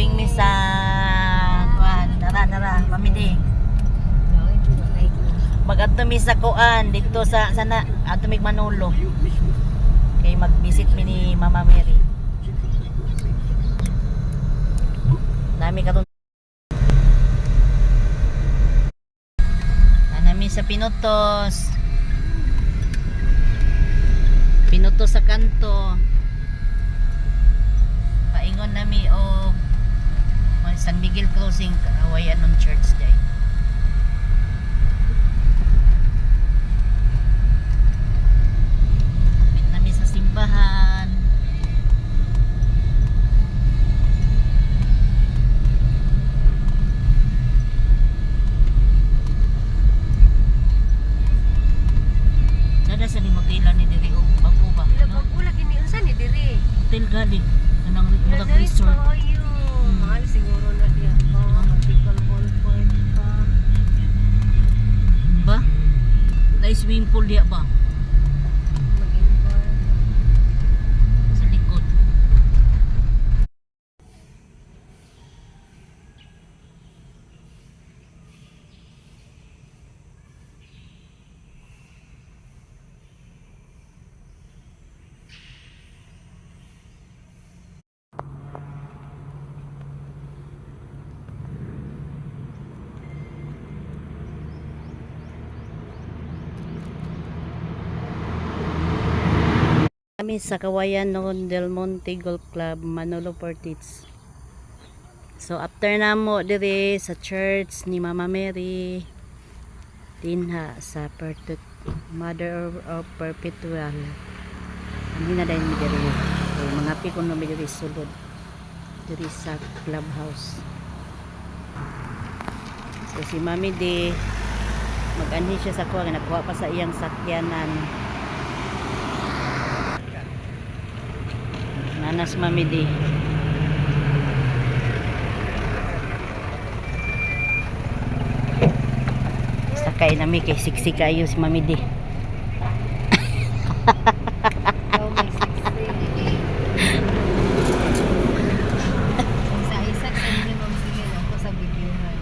Moving mi sa kuan, nara mamidi. Magadto mi sa kuan dito sa sana adto mi Manolo. Kay mag-visit mi ni Mama Mary. Nami katon nami sa Pinutos. Pinutos sa kanto. Paingon nami og San Miguel Crossing Kawayan on Church day. Kapit nami sa simbahan. Nada sa limotila ni diri og bago ba? Bago lagi ni unsa ni diri? Hotel gali kanang murag resort. Mahal siguro na diya. Magical ballpark pa. Ba? Na swimming pool diya ba? Mag-inquire. Sa likod. Kami sa Kawayan noon Del Monte Golf Club, Manolo Portage. So after na mo dire sa church ni Mama Mary dinha sa Mother of Perpetual. Hindi na dahil mi dire. So, mga pikon na mi dire sulod dire sa clubhouse. So si Mami di mag-anhi siya sa kuha, nakuha pa sa iyang sakyanan. Nanas Mami di. Sakay nami kay siksi kayo si Mami di. Ikaw may 60. Isa-isa sa minimum sige ako sa videohan.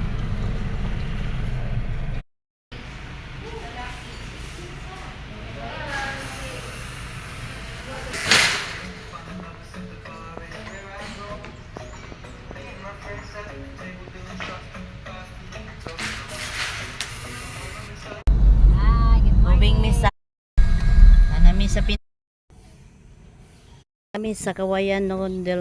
Moving mi sa nami sa kami sa Kawayan noon Del